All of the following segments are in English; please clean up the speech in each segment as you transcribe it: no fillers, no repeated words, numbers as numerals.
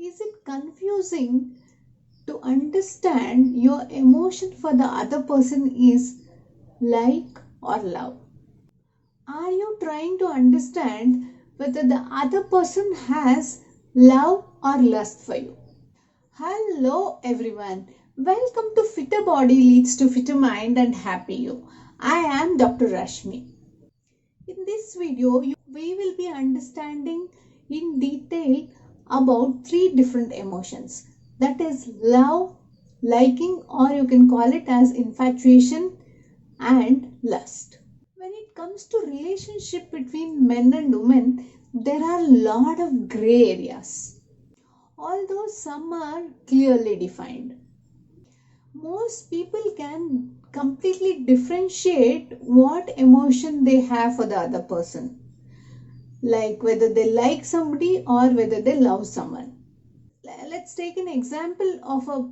Is it confusing to understand your emotion for the other person is like or love? Are you trying to understand whether the other person has love or lust for you? Hello everyone. Welcome to Fitter Body Leads to Fitter Mind and Happy You. I am Dr. Rashmi. In this video, we will be understanding in detail about three different emotions. That is love, liking, or you can call it as infatuation, and lust. When it comes to relationship between men and women, there are a lot of gray areas, although some are clearly defined. Most people can completely differentiate what emotion they have for the other person, like whether they like somebody or whether they love someone. Let's take an example of a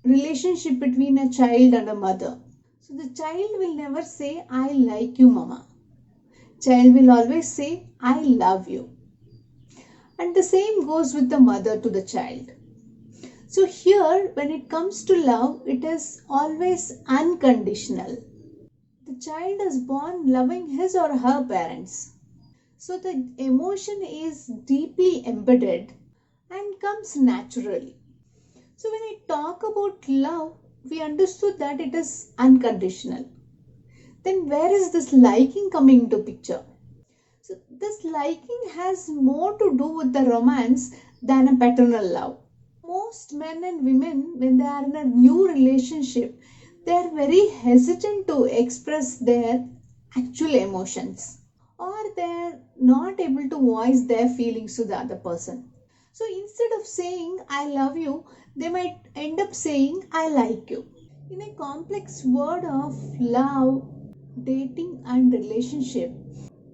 relationship between a child and a mother. So the child will never say, I like you, mama. Child will always say, I love you. And the same goes with the mother to the child. So here, when it comes to love, it is always unconditional. The child is born loving his or her parents. So the emotion is deeply embedded and comes naturally. So when I talk about love, we understood that it is unconditional. Then where is this liking coming into picture? So this liking has more to do with the romance than a paternal love. Most men and women, when they are in a new relationship, they are very hesitant to express their actual emotions, or they are not able to voice their feelings to the other person. So instead of saying I love you, they might end up saying I like you. In a complex world of love, dating and relationship,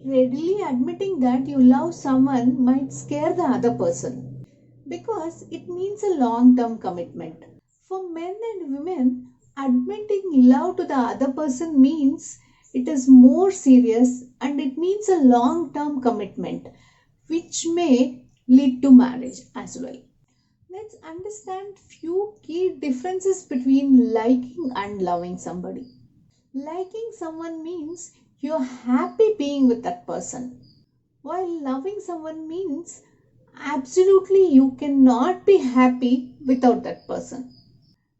readily admitting that you love someone might scare the other person, because it means a long-term commitment. For men and women, admitting love to the other person means it is more serious and it means a long-term commitment, which may lead to marriage as well. Let's understand few key differences between liking and loving somebody. Liking someone means you're happy being with that person, while loving someone means absolutely you cannot be happy without that person.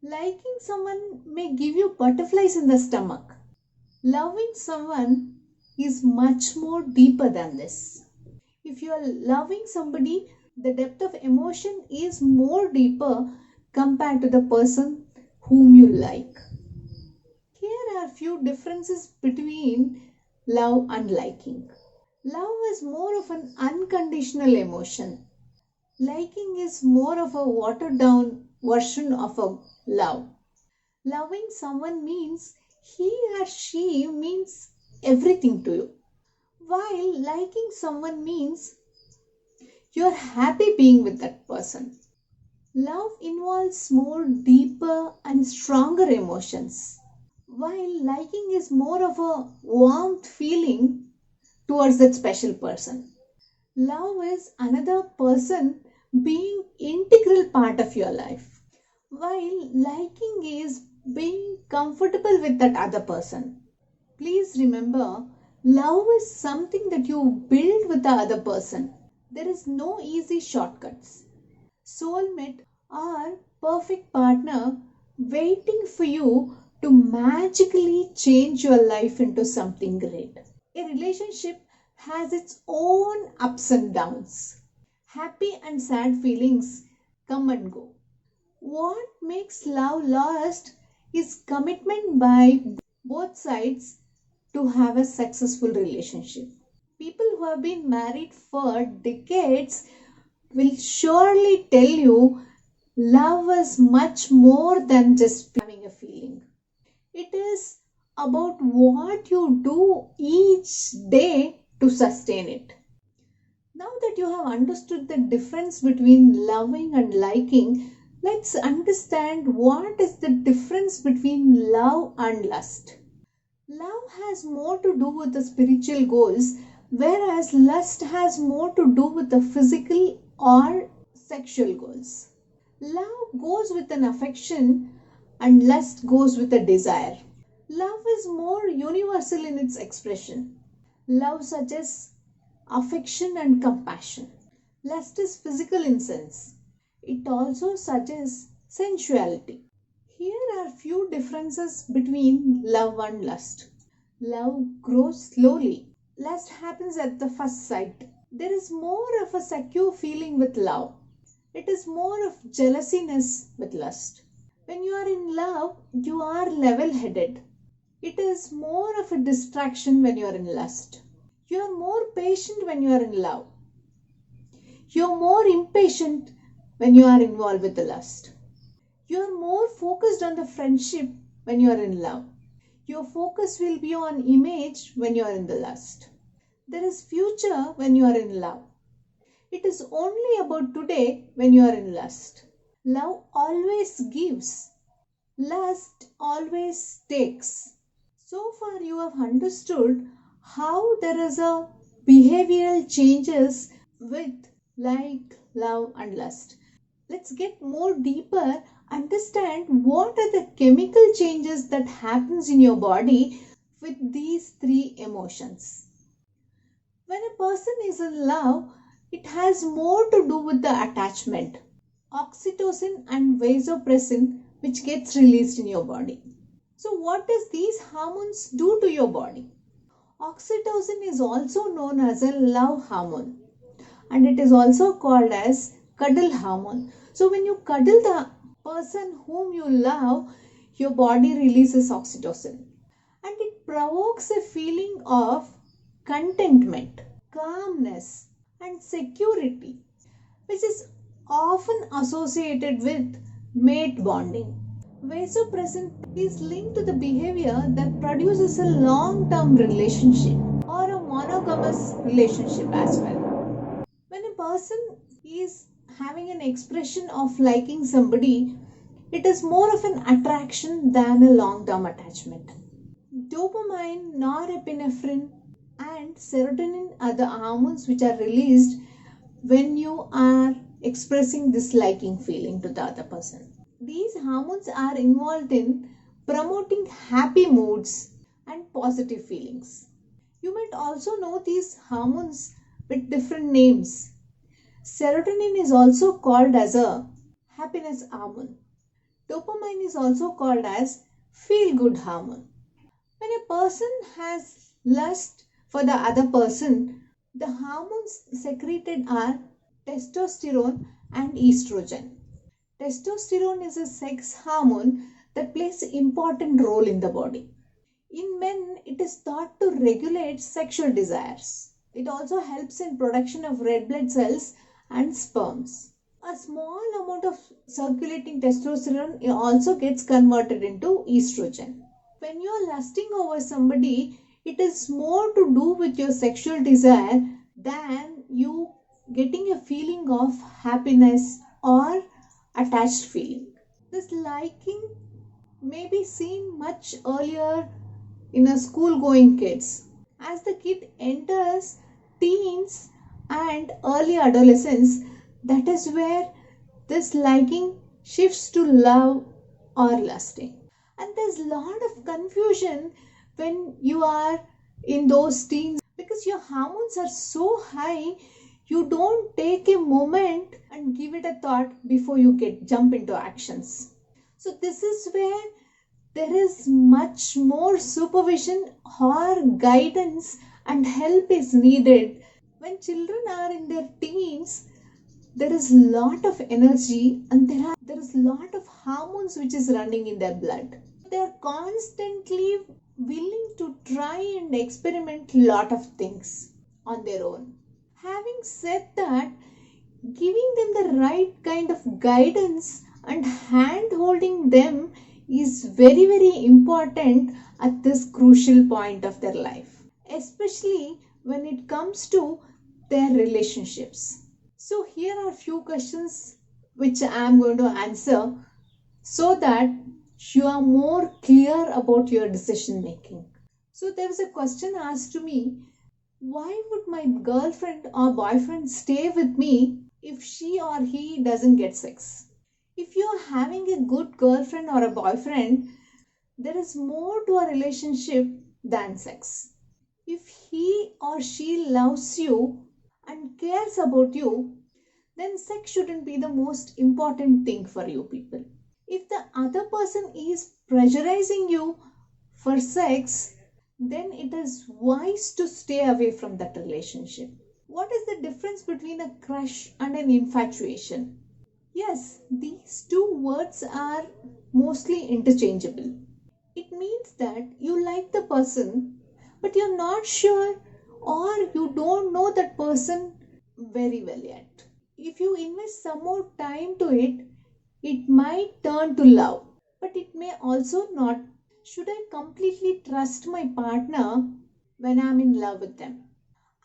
Liking someone may give you butterflies in the stomach. Loving someone is much more deeper than this. If you are loving somebody, the depth of emotion is more deeper compared to the person whom you like. Here are few differences between love and liking. Love is more of an unconditional emotion. Liking is more of a watered down version of a love. Loving someone means he or she means everything to you, while liking someone means you're happy being with that person. Love involves more deeper and stronger emotions, while liking is more of a warmth feeling towards that special person. Love is another person being integral part of your life, while liking is being comfortable with that other person. Please remember, love is something that you build with the other person. There is no easy shortcuts. Soulmate or perfect partner waiting for you to magically change your life into something great. A relationship has its own ups and downs. Happy and sad feelings come and go. What makes love last is commitment by both sides to have a successful relationship. People who have been married for decades will surely tell you love is much more than just having a feeling. It is about what you do each day to sustain it. Now that you have understood the difference between loving and liking, let's understand what is the difference between love and lust. Love has more to do with the spiritual goals, whereas lust has more to do with the physical or sexual goals. Love goes with an affection and lust goes with a desire. Love is more universal in its expression. Love suggests affection and compassion. Lust is physical in sense. It also suggests sensuality. Here are few differences between love and lust. Love grows slowly. Lust happens at the first sight. There is more of a secure feeling with love. It is more of jealousiness with lust. When you are in love, you are level headed. It is more of a distraction when you are in lust. You are more patient when you are in love. You are more impatient when you are involved with the lust. You are more focused on the friendship when you are in love. Your focus will be on image when you are in the lust. There is future when you are in love. It is only about today when you are in lust. Love always gives. Lust always takes. So far you have understood how there is a behavioral changes with like, love and lust. Let's get more deeper, understand what are the chemical changes that happens in your body with these three emotions. When a person is in love, it has more to do with the attachment. Oxytocin and vasopressin which gets released in your body. So what does these hormones do to your body? Oxytocin is also known as a love hormone and it is also called as cuddle hormone. So when you cuddle the person whom you love, your body releases oxytocin and it provokes a feeling of contentment, calmness and security which is often associated with mate bonding. Vasopressin is linked to the behavior that produces a long-term relationship or a monogamous relationship as well. When a person is having an expression of liking somebody, it is more of an attraction than a long-term attachment. Dopamine, norepinephrine and serotonin are the hormones which are released when you are expressing this liking feeling to the other person. These hormones are involved in promoting happy moods and positive feelings. You might also know these hormones with different names. Serotonin is also called as a happiness hormone. Dopamine is also called as feel good hormone. When a person has lust for the other person, the hormones secreted are testosterone and estrogen. Testosterone is a sex hormone that plays an important role in the body. In men, it is thought to regulate sexual desires. It also helps in production of red blood cells and sperms. A small amount of circulating testosterone also gets converted into estrogen. When you are lusting over somebody, it is more to do with your sexual desire than you getting a feeling of happiness or attached feeling. This liking may be seen much earlier in a school going kids. As the kid enters teens and early adolescence, that is where this liking shifts to love or lusting. And there's a lot of confusion when you are in those teens because your hormones are so high, you don't take a moment and give it a thought before you jump into actions. So this is where there is much more supervision or guidance and help is needed. When children are in their teens, there is a lot of energy and there is a lot of hormones which is running in their blood. They are constantly willing to try and experiment a lot of things on their own. Having said that, giving them the right kind of guidance and hand holding them is very, very important at this crucial point of their life, especially when it comes to their relationships. So here are few questions which I am going to answer so that you are more clear about your decision making. So there is a question asked to me, why would my girlfriend or boyfriend stay with me if she or he doesn't get sex. If you're having a good girlfriend or a boyfriend, there is more to a relationship than sex. If he or she loves you and cares about you, then sex shouldn't be the most important thing for you people. If the other person is pressurizing you for sex, then it is wise to stay away from that relationship. What is the difference between a crush and an infatuation? Yes, these two words are mostly interchangeable. It means that you like the person, but you're not sure or you don't know that person very well yet. If you invest some more time to it, it might turn to love, but it may also not. Should I completely trust my partner when I'm in love with them?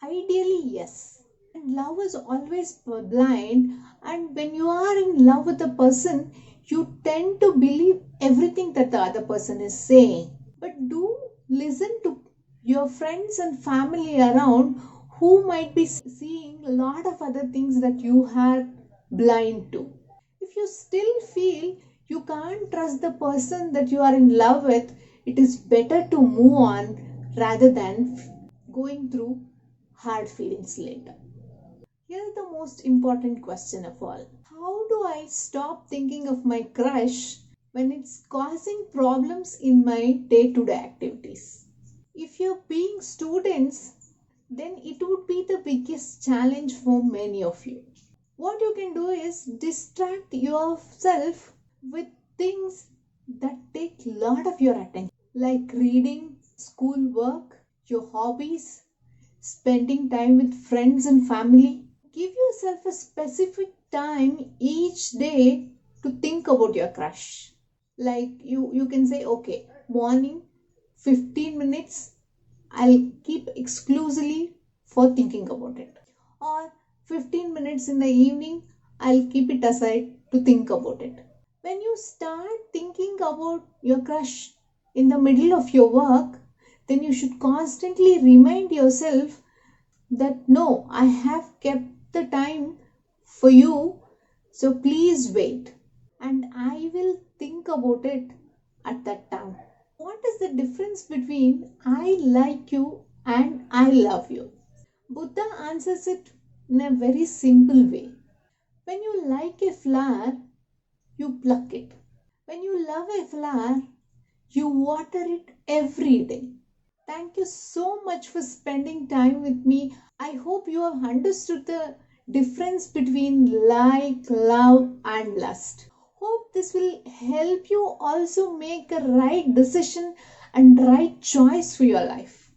Ideally, yes. And love is always blind, and when you are in love with a person, you tend to believe everything that the other person is saying. But do listen to your friends and family around who might be seeing a lot of other things that you are blind to. If you still feel you can't trust the person that you are in love with, it is better to move on rather than going through hard feelings later. Here's the most important question of all. How do I stop thinking of my crush when it's causing problems in my day-to-day activities? If you're being students, then it would be the biggest challenge for many of you. What you can do is distract yourself with things that take a lot of your attention, like reading, school work, your hobbies, spending time with friends and family. Give yourself a specific time each day to think about your crush. Like you can say, okay, morning 15 minutes I'll keep exclusively for thinking about it. Or 15 minutes in the evening, I'll keep it aside to think about it. When you start thinking about your crush in the middle of your work, then you should constantly remind yourself that no, I have kept the time for you, so please wait and I will think about it at that time. What is the difference between I like you and I love you? Buddha answers it in a very simple way. When you like a flower, you pluck it. When you love a flower, you water it every day. Thank you so much for spending time with me. I hope you have understood the difference between like, love, and lust. Hope this will help you also make a right decision and right choice for your life.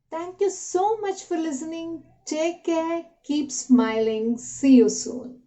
Thank you so much for listening. Take care. Keep smiling. See you soon.